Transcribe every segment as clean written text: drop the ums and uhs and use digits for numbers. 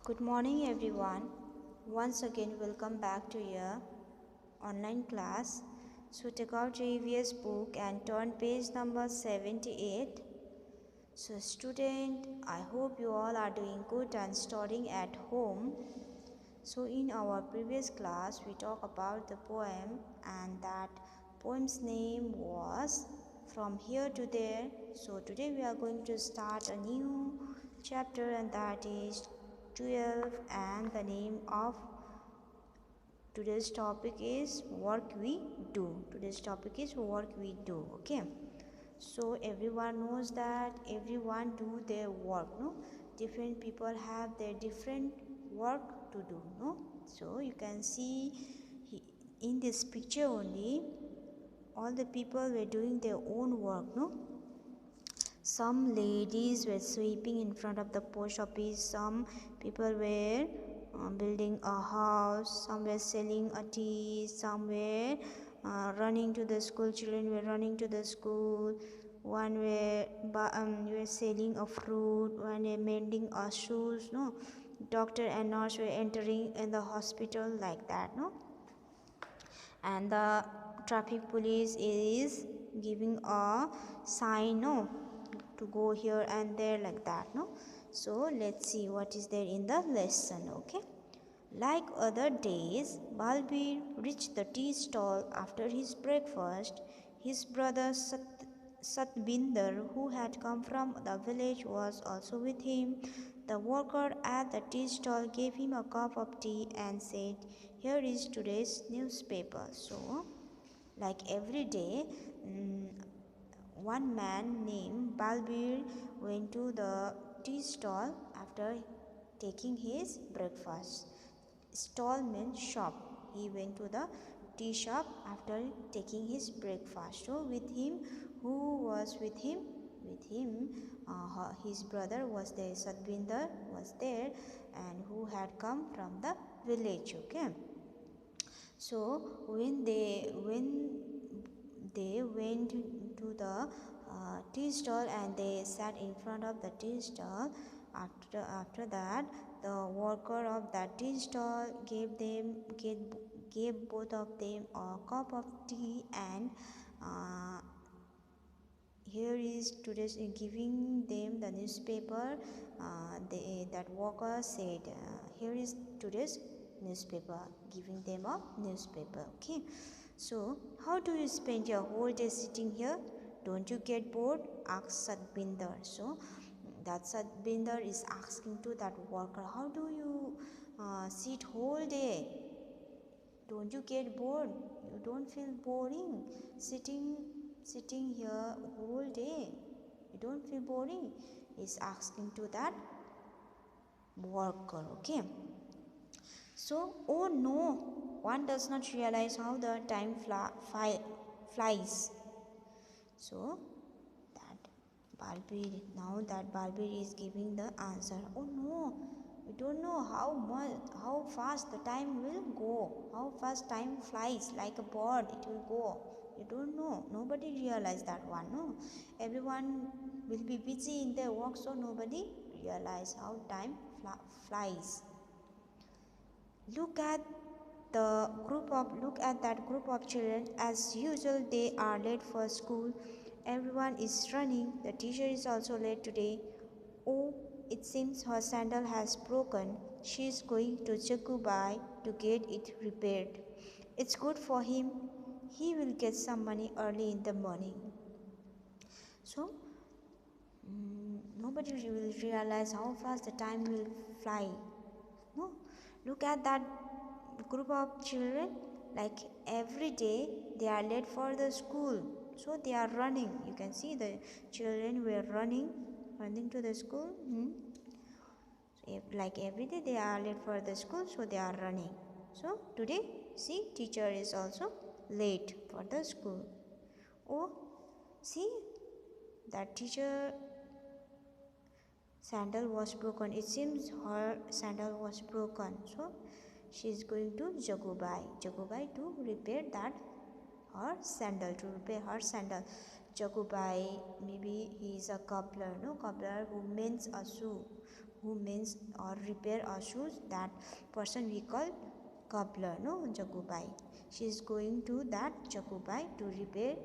Good morning, everyone. Once again, welcome back to your online class. So, take out your EVS book and turn page number 78. So, student, I hope you all are doing good and studying at home. So, in our previous class, we talked about the poem, and that poem's name was From Here to There. So, today we are going to start a new chapter, and that is 12, and the name of today's topic is work we do. Today's topic is work we do. Okay, so everyone knows that everyone do their work, no? Different people have their different work to do, no? So you can see in this picture only all the people were doing their own work, no? Some ladies were sweeping in front of the post office. Some people were building a house. Some were selling a tea. Some were running to the school. Children were running to the school. One were selling a fruit. One were mending a shoes. No, doctor and nurse were entering in the hospital like that. No, and the traffic police is giving a sign. No, to go here and there like that, no? So let's see what is there in the lesson. Okay, like other days, Balbir reached the tea stall after his breakfast. His brother Satbinder, who had come from the village, was also with him. The worker at the tea stall gave him a cup of tea and said, "Here is today's newspaper." So, like every day, one man named Balbir went to the tea stall after taking his breakfast. Stall means shop. He went to the tea shop after taking his breakfast. So with him, who was with him? With him, his brother was there. Satbinder was there, and who had come from the village. Okay. So when they went to the tea stall and they sat in front of the tea stall, after that the worker of that tea stall gave both of them a cup of tea, and uh, here is today's giving them the newspaper. That worker said, here is today's newspaper, giving them a newspaper. Okay, so how do you spend your whole day sitting here? Don't you get bored? Asked Satbinder. So that Satbinder is asking to that worker, how do you sit whole day? Don't you get bored? You don't feel boring sitting here whole day? You don't feel boring? Is asking to that worker. Okay, so oh no, one does not realize how the time flies. So that Balbir is giving the answer. Oh no, we don't know how fast the time will go, how fast time flies like a bird it will go. You don't know. Nobody realize that one. No, everyone will be busy in their work, so nobody realize how time flies. Look at that group of children. As usual, they are late for school. Everyone is running. The teacher is also late today. Oh, it seems her sandal has broken. She is going to Jakubai to get it repaired. It's good for him. He will get some money early in the morning. So, nobody will realize how fast the time will fly. No, look at that group of children. Like every day they are late for the school, so they are running. You can see the children were running to the school. So like every day they are late for the school, so they are running. So today, see, teacher is also late for the school. Oh, see, that teacher sandal was broken. It seems her sandal was broken, so she is going to Jagubai to repair that her sandal, to repair her sandal. Jagubai, maybe he is a cobbler, no, cobbler who mends a shoe. who mends or repair our shoes, that person we call cobbler, no, Jagubai. She is going to that Jagubai to repair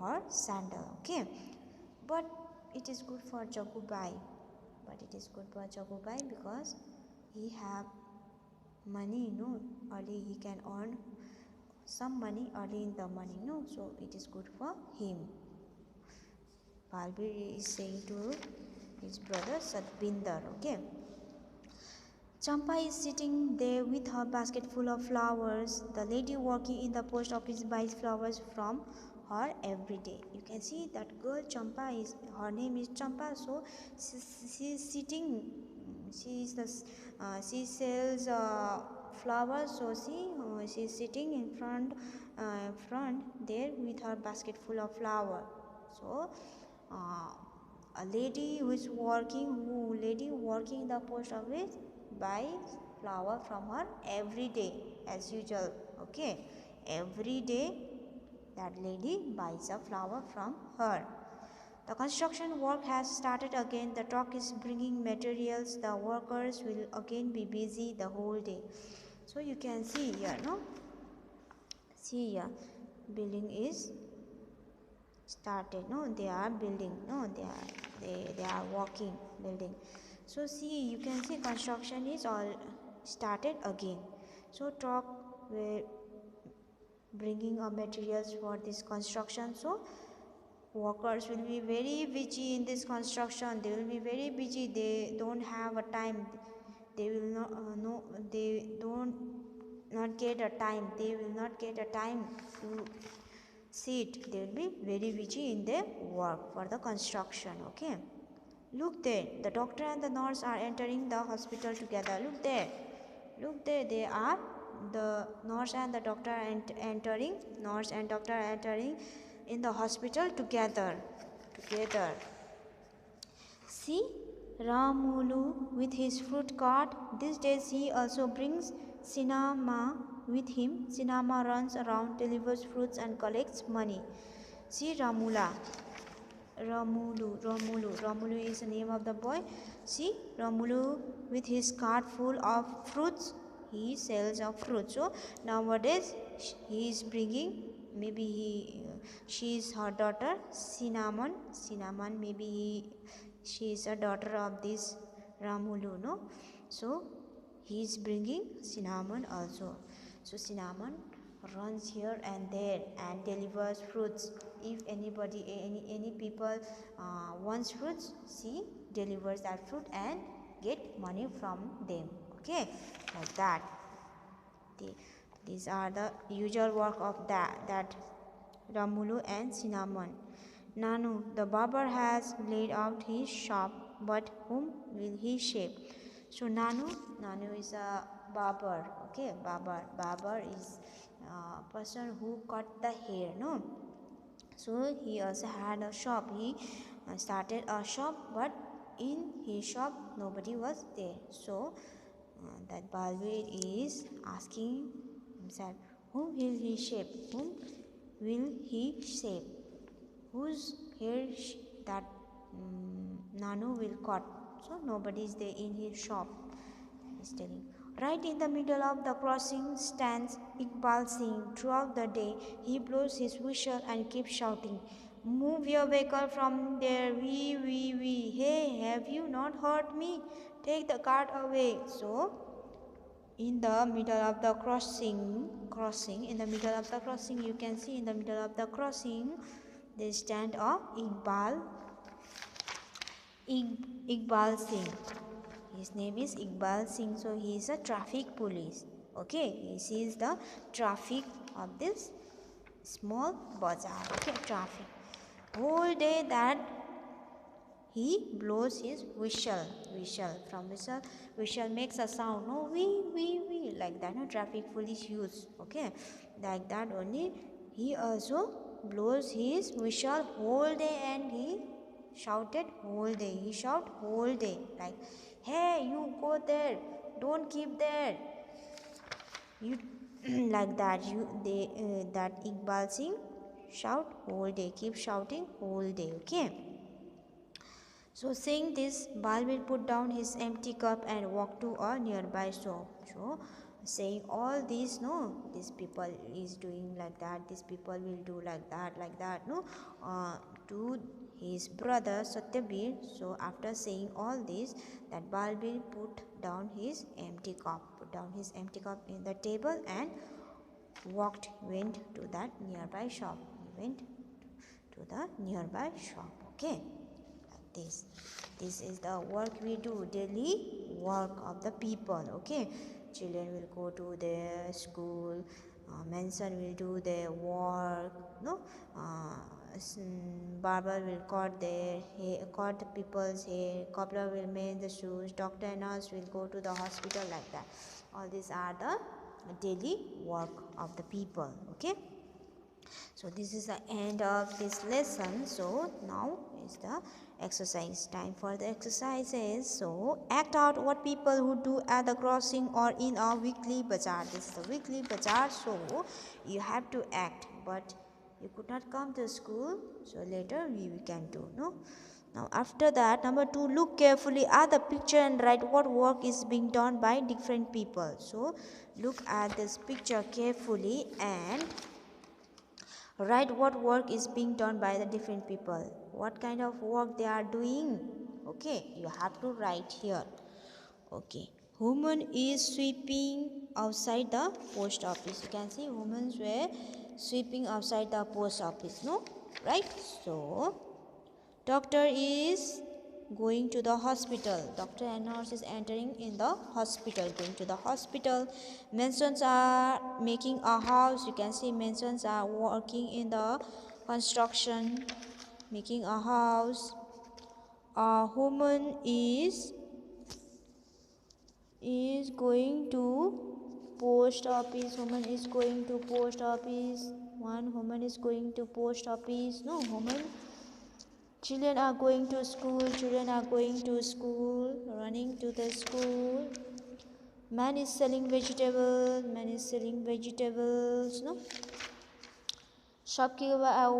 her sandal. Okay, but it is good for Jagubai. But it is good for Jagubai because he have money, no, early he can earn some money early in the morning, no, so it is good for him. Balbir is saying to his brother Satbinder. Okay, Champa is sitting there with her basket full of flowers. The lady working in the post office buys flowers from her every day. You can see that girl Champa is, her name is Champa, so she is sitting, she sells flowers, so she is sitting in front there with her basket full of flower. So a lady working in the post office buys flower from her every day as usual. Okay, every day that lady buys a flower from her. The construction work has started again. The truck is bringing materials. The workers will again be busy the whole day. So you can see here, no, see here, building is started, no, they are building, no, they are walking, building. So see, you can see construction is all started again. So truck were bringing materials for this construction, so workers will be very busy in this construction. They will be very busy. They don't have a time. They will not no, they don't not get a time. They will not get a time to sit. They will be very busy in their work for the construction. Okay, look there, the doctor and the nurse are entering the hospital together. Look there, look there, they are, the nurse and the doctor are entering, nurse and doctor are entering in the hospital together. See Ramulu with his fruit cart. These days he also brings Sinama with him. Sinama runs around, delivers fruits and collects money. See Ramula. Ramulu is the name of the boy. See Ramulu with his cart full of fruits. He sells of fruits. So nowadays he is bringing, maybe she is her daughter Cinnamon. Maybe she is a daughter of this Ramulu, no? So he is bringing Cinnamon also. So Cinnamon runs here and there and delivers fruits. If anybody, any people wants fruits, she delivers that fruit and get money from them. Okay, like that. These are the usual work of that Ramulu and Cinnamon. Nanu, the barber, has laid out his shop, but whom will he shape? So Nanu is a barber. Okay, barber is a person who cut the hair, no? So he also had a shop. He started a shop, but in his shop nobody was there. So that Balbir is asking himself, whom will he shape? Whom will he shape? Whose hair that Nanu will cut? So nobody is there in his shop. He's telling. Right in the middle of the crossing stands Iqbal Singh. Throughout the day, he blows his whistle and keeps shouting, "Move your vehicle from there, wee, wee, wee. Hey, have you not heard me? Take the cart away." So, in the middle of the crossing, in the middle of the crossing, you can see in the middle of the crossing, there stand a Iqbal Singh. His name is Iqbal Singh, so he is a traffic police. Okay, he sees the traffic of this small bazaar. Okay, traffic. Whole day that he blows his whistle. From whistle makes a sound. No, wee, like that. No, traffic police use. Okay, like that only. He also blows his whistle whole day and he shouted whole day. He shout whole day like, "Hey, you go there! Don't keep there!" You like that. That Iqbal Singh shout whole day. Keep shouting whole day. Okay. So saying this, Bal will put down his empty cup and walk to a nearby shop. So saying all these, no, this people is doing like that, this people will do like that, no, to his brother Satyabir. So after saying all this, that Bal will put down his empty cup, in the table and went to that nearby shop. He went to the nearby shop. Okay, like this is the work we do, daily work of the people. Okay, children will go to their school, Manson will do their work, no, barber will cut their hair, cut the people's hair, cobbler will make the shoes, doctor and nurse will go to the hospital, like that. All these are the daily work of the people. Okay, so this is the end of this lesson. So now is the exercise time. For the exercises, so act out what people who do at the crossing or in a weekly bazaar. This is the weekly bazaar, so you have to act, but you could not come to school, so later we can do, no. Now after that, number 2, look carefully at the picture and write what work is being done by different people. So look at this picture carefully and write what work is being done by the different people, what kind of work they are doing. Okay, you have to write here. Okay, woman is sweeping outside the post office. You can see women were sweeping outside the post office, no, right? So doctor is going to the hospital. Doctor and nurse is entering in the hospital, going to the hospital. Masons are making a house. You can see masons are working in the construction, making a house. A woman is going to post office. Woman is going to post office. One woman is going to post office. No, woman. Children are going to school. Children are going to school. Running to the school. Man is selling vegetables. Man is selling vegetables. No. Shopkeeper are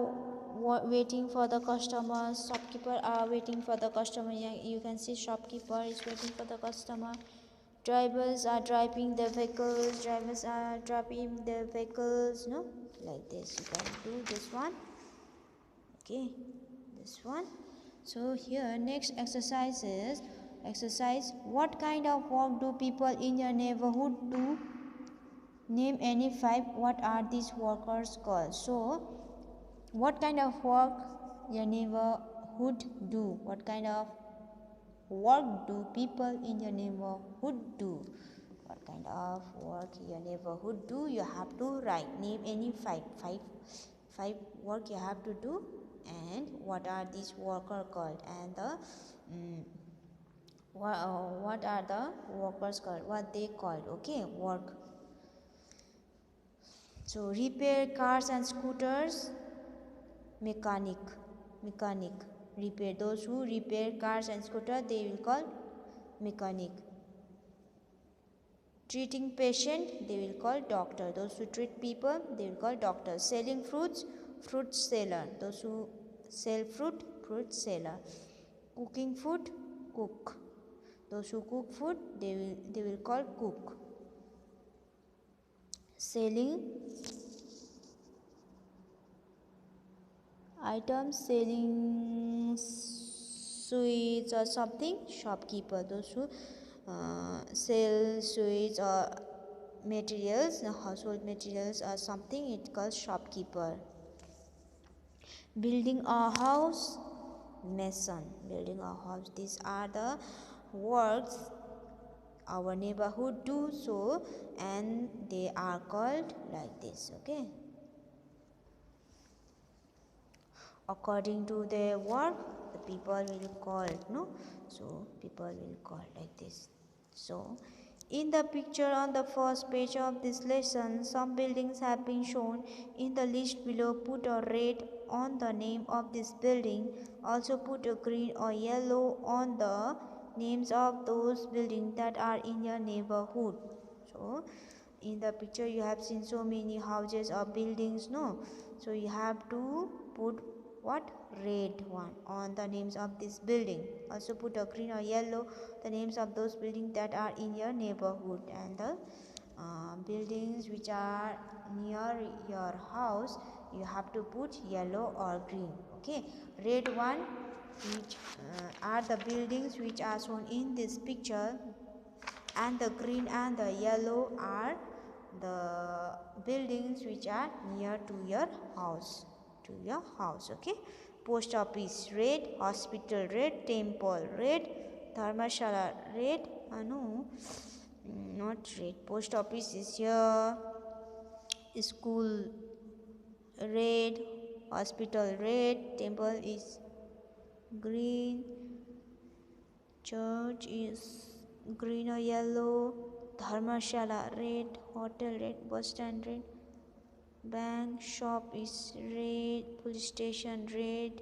waiting for the customers. Shopkeeper are waiting for the customer. You can see shopkeeper is waiting for the customer. Drivers are driving their vehicles. Drivers are driving their vehicles. No, like this. You can do this one. Okay, this one. So here next exercise is what kind of work do people in your neighborhood do? Name any 5. What are these workers called? So what kind of work your neighborhood do? What kind of work do people in your neighborhood do? What kind of work your neighborhood do? You have to write. Name any 5 work you have to do, and what are these workers called, and the what are the workers called, what they called. Okay, work. So repair cars and scooters, mechanic. Repair, those who repair cars and scooters, they will call mechanic. Treating patient, they will call doctor. Those who treat people, they will call doctor. Selling fruits, fruit seller. Those who sell fruit seller. Cooking food, cook. Those who cook food, they will call cook. Selling items, selling sweets or something, shopkeeper. Those who sell sweets or materials, household materials or something, it calls shopkeeper. Building a house, mason. Building a house. These are the works our neighborhood do, so, and they are called like this. Okay, according to their work, the people will call, no, so people will call like this. So in the picture on the first page of this lesson, some buildings have been shown. In the list below, put a red on the name of this building. Also put a green or yellow on the names of those buildings that are in your neighborhood. So in the picture you have seen so many houses or buildings, no, so you have to put what? Red one on the names of this building. Also put a green or yellow the names of those buildings that are in your neighborhood, and the buildings which are near your house you have to put yellow or green. Okay, red one which are the buildings which are shown in this picture, and the green and the yellow are the buildings which are near to your house, okay. Post office red, hospital red, temple red, dharmashala red, no, not red. Post office is here, school red, hospital red, temple is green, church is green or yellow, dharmashala red, hotel red, bus stand red, bank, shop is red, police station red,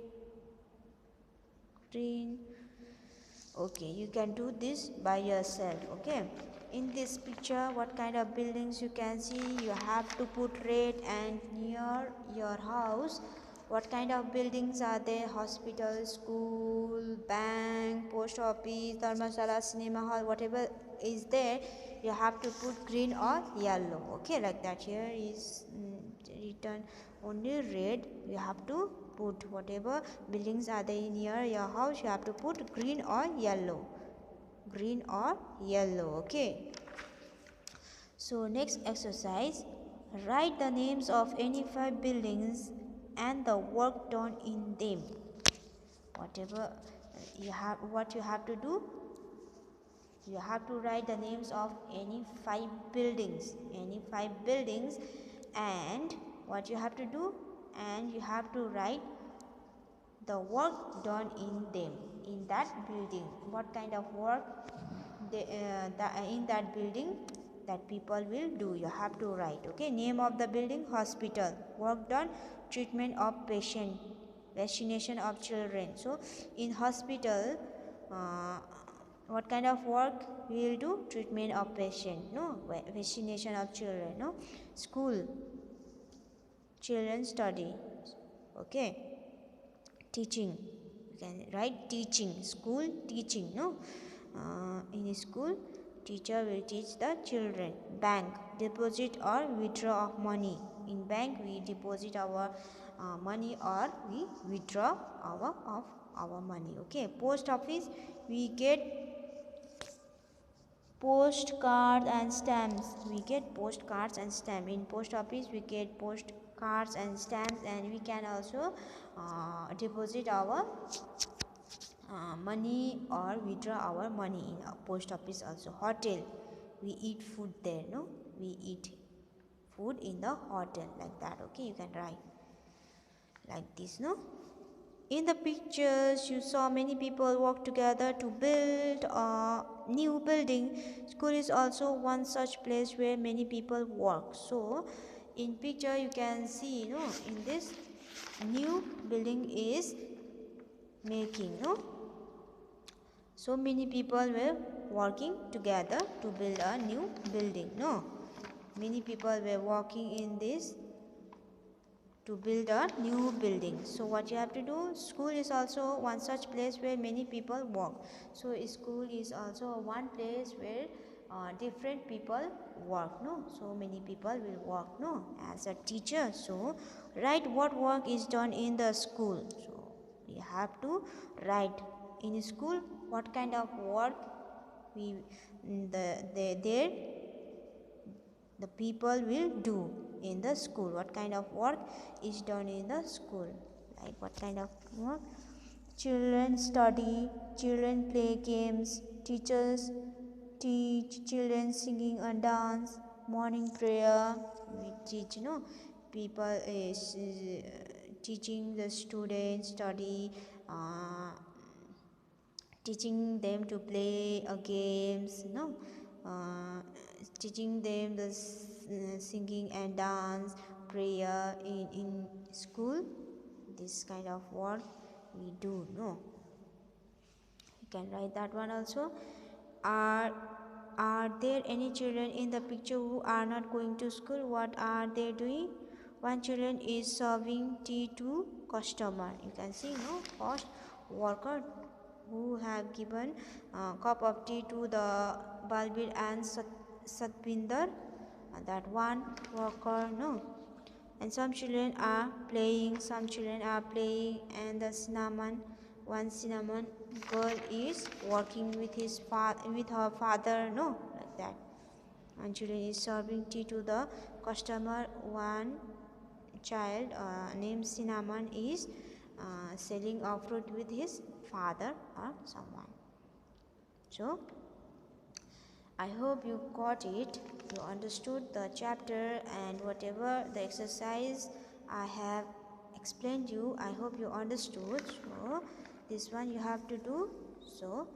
green. Okay, you can do this by yourself. Okay, in this picture what kind of buildings you can see, you have to put red, and near your house what kind of buildings are there? Hospital, school, bank, post office, dharmashala, cinema hall, whatever is there, you have to put green or yellow. Okay, like that. Here is written only red, you have to put whatever buildings are there near your house, you have to put green or yellow, okay. So next exercise, write the names of any 5 buildings and the work done in them. Whatever what you have to do, you have to write the names of any 5 buildings, and what you have to do, and you have to write the work done in them, in that building, what kind of work in that building that people will do, you have to write. Okay, name of the building, hospital, work done, treatment of patient, vaccination of children. So in hospital, what kind of work we will do? Treatment of patient, no, vaccination of children, no. School, children study. Okay, teaching, you can write teaching, school teaching, no. In school teacher will teach the children. Bank, deposit or withdraw of money, in bank we deposit our money or we withdraw our money. Okay, post office, we get postcards and stamps, in post office we get postcards and stamps, and we can also deposit our money or withdraw our money in a post office also. Hotel, we eat food there, no, we eat food in the hotel, like that. Okay, you can write like this, no. In the pictures you saw many people work together to build a new building. School is also one such place where many people work. So in picture you can see, no, in this new building is making, no. So many people were working together to build a new building, no. Many people were working in this to build a new building. So what you have to do, school is also one such place where many people work. So school is also one place where different people work, no. So many people will work, no, as a teacher. So write what work is done in the school. So you have to write in school what kind of work the people will do in the school, what kind of work is done in the school, like what kind of work. Children study, children play games, teachers teach, children singing and dance, morning prayer, we teach, no, people is teaching the students study, teaching them to play games, no, teaching them the singing and dance, prayer in school. This kind of work we do, no. You can write that one also. Are there any children in the picture who are not going to school? What are they doing? One children is serving tea to customer. You can see, no, first worker who have given cup of tea to the Balbir and Satvinder, that one worker, no. And some children are playing, and the one cinnamon girl is working with her father, no, like that. And children is serving tea to the customer. One child named Cinnamon is selling a fruit with his father or someone. So I hope you got it, you understood the chapter, and whatever the exercise I have explained you, I hope you understood. So this one you have to do. So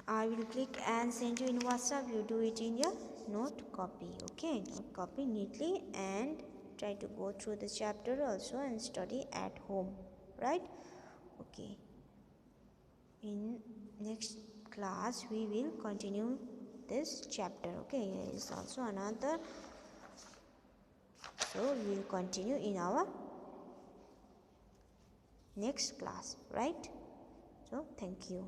I will click and send you in WhatsApp. You do it in your note copy. Okay, note copy neatly and try to go through the chapter also and study at home, right? Okay, in next class we will continue this chapter. Okay, here is also another, so we will continue in our next class, right? So thank you.